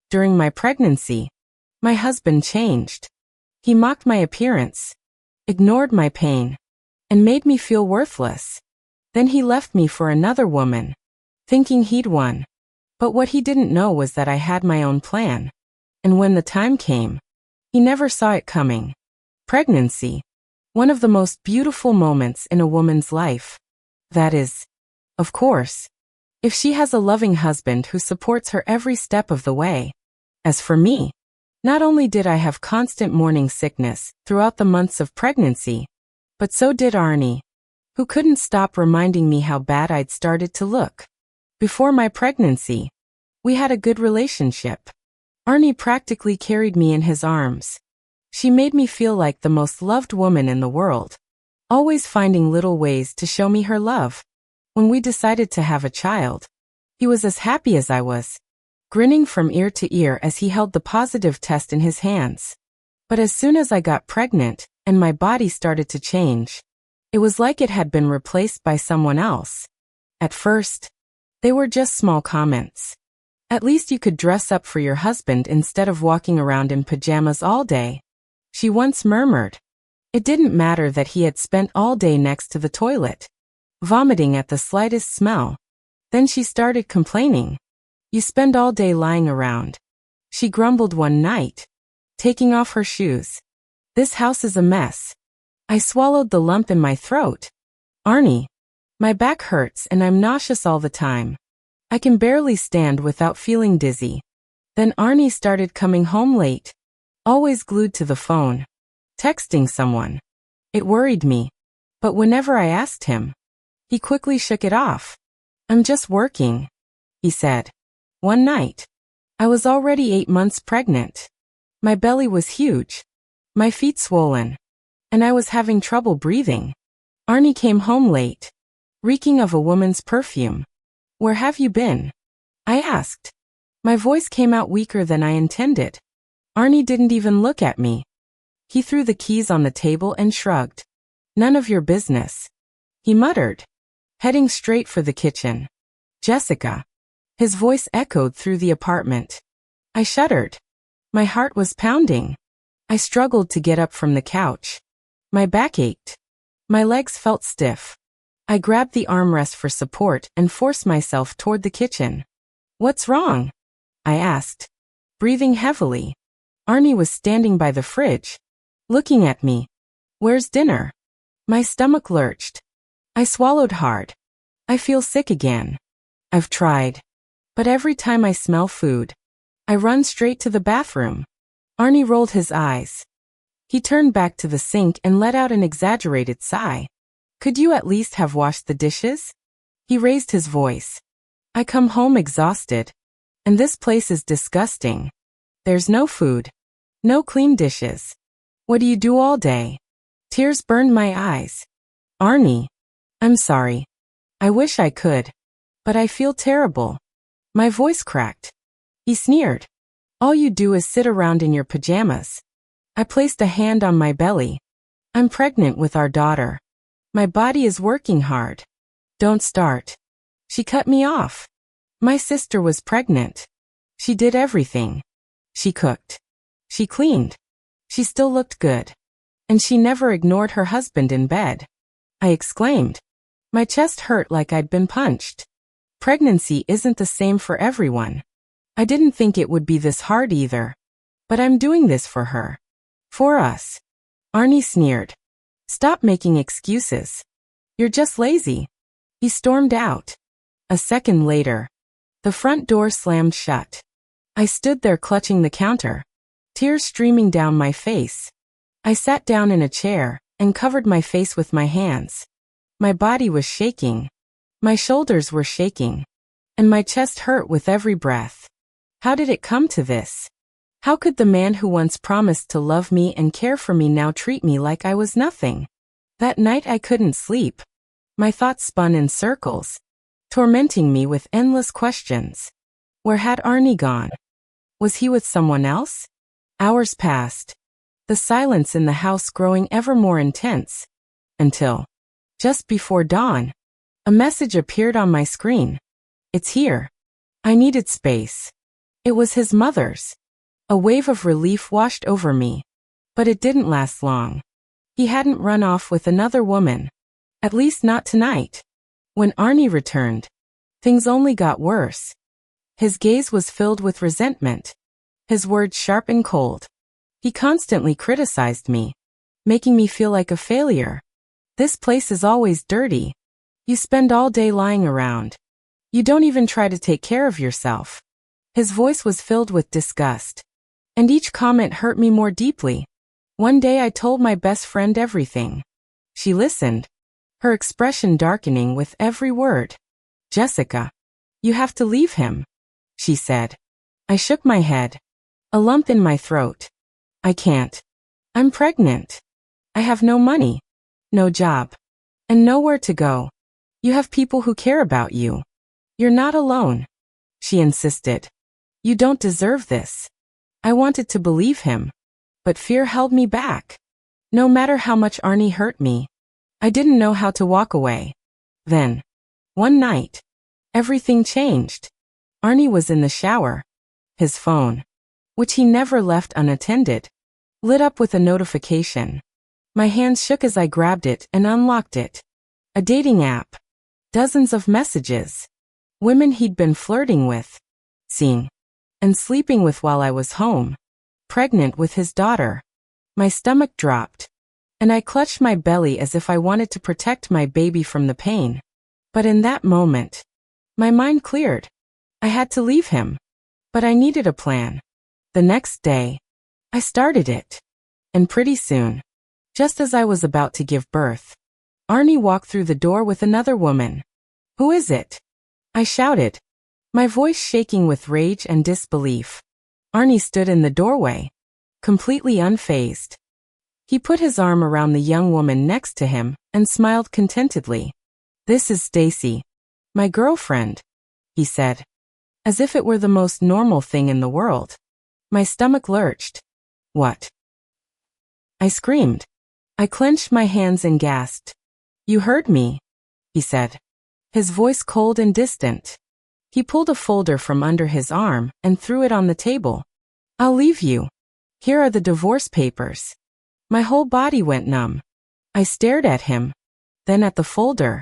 During my pregnancy, my husband changed. He mocked my appearance, ignored my pain, and made me feel worthless. Then he left me for another woman, thinking he'd won. But what he didn't know was that I had my own plan. And when the time came, he never saw it coming. Pregnancy, one of the most beautiful moments in a woman's life. That is, of course, if she has a loving husband who supports her every step of the way. As for me, not only did I have constant morning sickness throughout the months of pregnancy, but so did Arnie, who couldn't stop reminding me how bad I'd started to look. Before my pregnancy, we had a good relationship. Arnie practically carried me in his arms. She made me feel like the most loved woman in the world, always finding little ways to show me her love. When we decided to have a child, he was as happy as I was, grinning from ear to ear as he held the positive test in his hands. But as soon as I got pregnant and my body started to change, it was like it had been replaced by someone else. At first, they were just small comments. At least you could dress up for your husband instead of walking around in pajamas all day, she once murmured. It didn't matter that he had spent all day next to the toilet, vomiting at the slightest smell. Then she started complaining. You spend all day lying around, she grumbled one night, taking off her shoes. This house is a mess. I swallowed the lump in my throat. Arnie, my back hurts and I'm nauseous all the time. I can barely stand without feeling dizzy. Then Arnie started coming home late, always glued to the phone, texting someone. It worried me, but whenever I asked him, he quickly shook it off. I'm just working, he said. One night, I was already 8 months pregnant. My belly was huge, my feet swollen, and I was having trouble breathing. Arnie came home late, reeking of a woman's perfume. Where have you been? I asked. My voice came out weaker than I intended. Arnie didn't even look at me. He threw the keys on the table and shrugged. None of your business, he muttered, heading straight for the kitchen. Jessica. His voice echoed through the apartment. I shuddered. My heart was pounding. I struggled to get up from the couch. My back ached. My legs felt stiff. I grabbed the armrest for support and forced myself toward the kitchen. What's wrong? I asked, breathing heavily. Arnie was standing by the fridge, looking at me. Where's dinner? My stomach lurched. I swallowed hard. I feel sick again. I've tried. But every time I smell food, I run straight to the bathroom. Arnie rolled his eyes. He turned back to the sink and let out an exaggerated sigh. Could you at least have washed the dishes? He raised his voice. I come home exhausted, and this place is disgusting. There's no food, no clean dishes. What do you do all day? Tears burned my eyes. Arnie, I'm sorry. I wish I could, but I feel terrible. My voice cracked. He sneered. All you do is sit around in your pajamas. I placed a hand on my belly. I'm pregnant with our daughter. My body is working hard. Don't start. She cut me off. My sister was pregnant. She did everything. She cooked. She cleaned. She still looked good. And she never ignored her husband in bed. I exclaimed. My chest hurt like I'd been punched. Pregnancy isn't the same for everyone. I didn't think it would be this hard either. But I'm doing this for her. For us. Arnie sneered. Stop making excuses. You're just lazy. He stormed out. A second later, the front door slammed shut. I stood there clutching the counter, tears streaming down my face. I sat down in a chair and covered my face with my hands. My body was shaking. My shoulders were shaking. And my chest hurt with every breath. How did it come to this? How could the man who once promised to love me and care for me now treat me like I was nothing? That night I couldn't sleep. My thoughts spun in circles, tormenting me with endless questions. Where had Arnie gone? Was he with someone else? Hours passed, the silence in the house growing ever more intense, until, just before dawn, a message appeared on my screen. It's here. I needed space. It was his mother's. A wave of relief washed over me. But it didn't last long. He hadn't run off with another woman. At least not tonight. When Arnie returned, things only got worse. His gaze was filled with resentment. His words sharp and cold. He constantly criticized me, making me feel like a failure. This place is always dirty. You spend all day lying around. You don't even try to take care of yourself. His voice was filled with disgust. And each comment hurt me more deeply. One day I told my best friend everything. She listened, her expression darkening with every word. "Jessica, you have to leave him," she said. I shook my head. A lump in my throat. "I can't. I'm pregnant. I have no money, no job, and nowhere to go. You have people who care about you. You're not alone," she insisted. "You don't deserve this." I wanted to believe him, but fear held me back. No matter how much Arnie hurt me, I didn't know how to walk away. Then, one night, everything changed. Arnie was in the shower. His phone, which he never left unattended, lit up with a notification. My hands shook as I grabbed it and unlocked it. A dating app. Dozens of messages. Women he'd been flirting with, seeing, and sleeping with while I was home. Pregnant with his daughter. My stomach dropped, and I clutched my belly as if I wanted to protect my baby from the pain. But in that moment, my mind cleared. I had to leave him, but I needed a plan. The next day, I started it. And pretty soon, just as I was about to give birth, Arnie walked through the door with another woman. "Who is it?" I shouted, my voice shaking with rage and disbelief. Arnie stood in the doorway, completely unfazed. He put his arm around the young woman next to him and smiled contentedly. "This is Stacy, my girlfriend," he said, as if it were the most normal thing in the world. My stomach lurched. "What?" I screamed. I clenched my hands and gasped. "You heard me," he said, his voice cold and distant. He pulled a folder from under his arm and threw it on the table. "I'll leave you. Here are the divorce papers." My whole body went numb. I stared at him, then at the folder,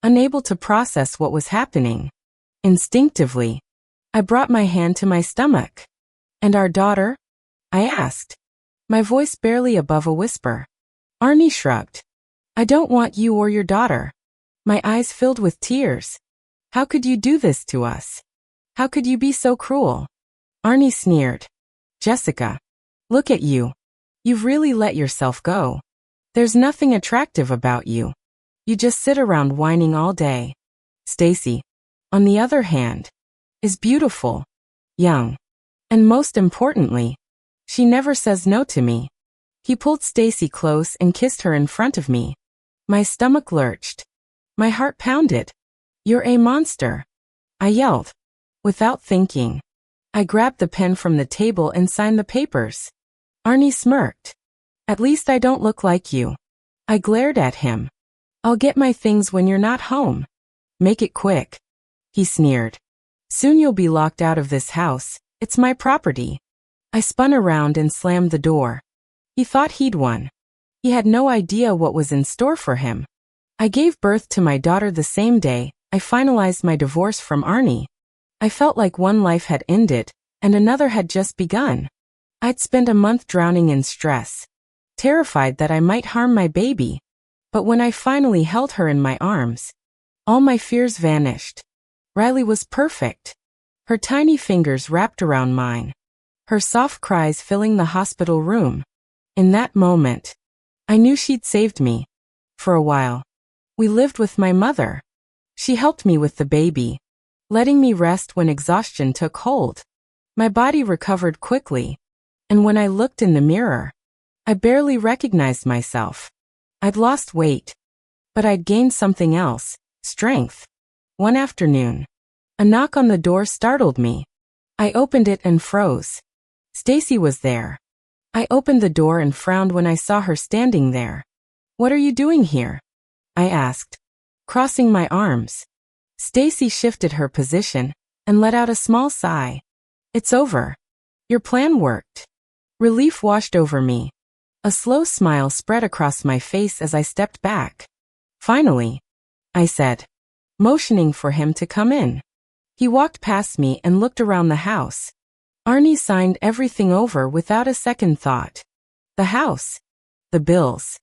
unable to process what was happening. Instinctively, I brought my hand to my stomach. "And our daughter?" I asked, my voice barely above a whisper. Arnie shrugged. "I don't want you or your daughter." My eyes filled with tears. "How could you do this to us? How could you be so cruel?" Arnie sneered. "Jessica, look at you. You've really let yourself go. There's nothing attractive about you. You just sit around whining all day. Stacy, on the other hand, is beautiful, young, and most importantly, she never says no to me." He pulled Stacy close and kissed her in front of me. My stomach lurched. My heart pounded. "You're a monster," I yelled. Without thinking, I grabbed the pen from the table and signed the papers. Arnie smirked. "At least I don't look like you." I glared at him. "I'll get my things when you're not home. Make it quick," he sneered. "Soon you'll be locked out of this house. It's my property." I spun around and slammed the door. He thought he'd won. He had no idea what was in store for him. I gave birth to my daughter the same day I finalized my divorce from Arnie. I felt like one life had ended, and another had just begun. I'd spent a month drowning in stress, terrified that I might harm my baby. But when I finally held her in my arms, all my fears vanished. Riley was perfect. Her tiny fingers wrapped around mine, her soft cries filling the hospital room. In that moment, I knew she'd saved me. For a while, we lived with my mother. She helped me with the baby, letting me rest when exhaustion took hold. My body recovered quickly, and when I looked in the mirror, I barely recognized myself. I'd lost weight, but I'd gained something else, strength. One afternoon, a knock on the door startled me. I opened it and froze. Stacy was there. I opened the door and frowned when I saw her standing there. "What are you doing here?" I asked, crossing my arms. Stacy shifted her position and let out a small sigh. It's over. Your plan worked. Relief washed over me. A slow smile spread across my face as I stepped back. Finally, I said, motioning for him to come in. He walked past me and looked around the house. Arnie signed everything over without a second thought. The house. The bills.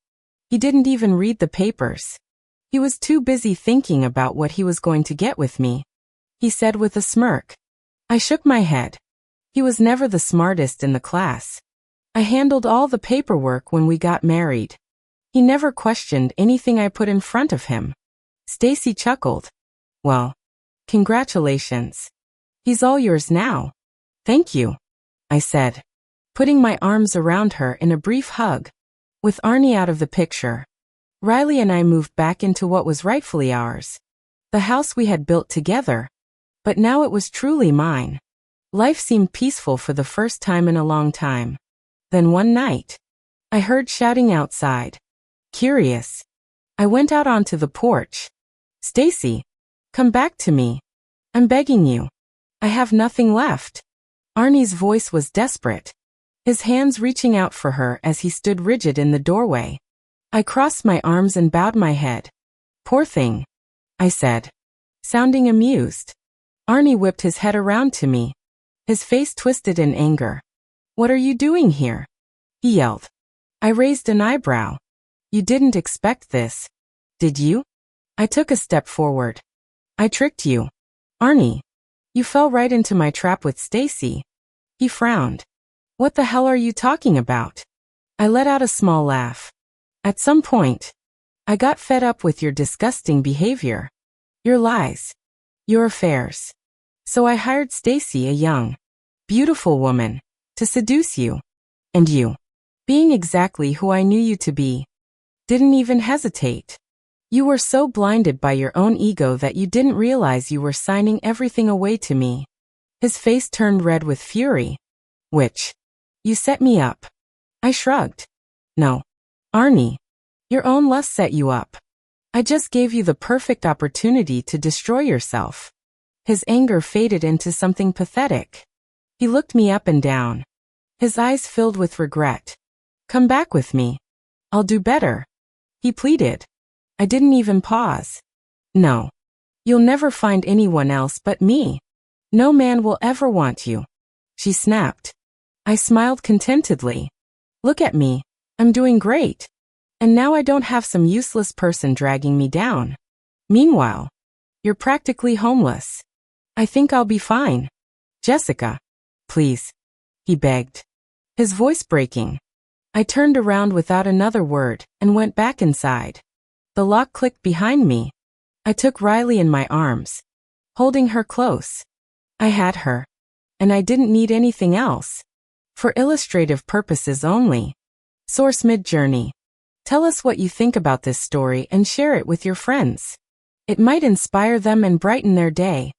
He didn't even read the papers. He was too busy thinking about what he was going to get with me. He said with a smirk. I shook my head. He was never the smartest in the class. I handled all the paperwork when we got married. He never questioned anything I put in front of him. Stacy chuckled. Well, congratulations. He's all yours now. Thank you, I said, putting my arms around her in a brief hug. With Arnie out of the picture, Riley and I moved back into what was rightfully ours. The house we had built together. But now it was truly mine. Life seemed peaceful for the first time in a long time. Then one night, I heard shouting outside. Curious, I went out onto the porch. Stacy, come back to me. I'm begging you. I have nothing left. Arnie's voice was desperate, his hands reaching out for her as he stood rigid in the doorway. I crossed my arms and bowed my head. Poor thing, I said, sounding amused. Arnie whipped his head around to me, his face twisted in anger. What are you doing here? He yelled. I raised an eyebrow. You didn't expect this, did you? I took a step forward. I tricked you. Arnie, you fell right into my trap with Stacy. He frowned. What the hell are you talking about? I let out a small laugh. At some point, I got fed up with your disgusting behavior. Your lies. Your affairs. So I hired Stacy, a young, beautiful woman, to seduce you. And you, being exactly who I knew you to be, didn't even hesitate. You were so blinded by your own ego that you didn't realize you were signing everything away to me. His face turned red with fury. Which? You set me up. I shrugged. No. Arnie, your own lust set you up. I just gave you the perfect opportunity to destroy yourself. His anger faded into something pathetic. He looked me up and down. His eyes filled with regret. Come back with me. I'll do better. He pleaded. I didn't even pause. No. You'll never find anyone else but me. No man will ever want you. She snapped. I smiled contentedly. Look at me. I'm doing great. And now I don't have some useless person dragging me down. Meanwhile, you're practically homeless. I think I'll be fine. Jessica, please, he begged, his voice breaking. I turned around without another word and went back inside. The lock clicked behind me. I took Riley in my arms, holding her close. I had her, and I didn't need anything else. For illustrative purposes only. Source Midjourney. Tell us what you think about this story and share it with your friends. It might inspire them and brighten their day.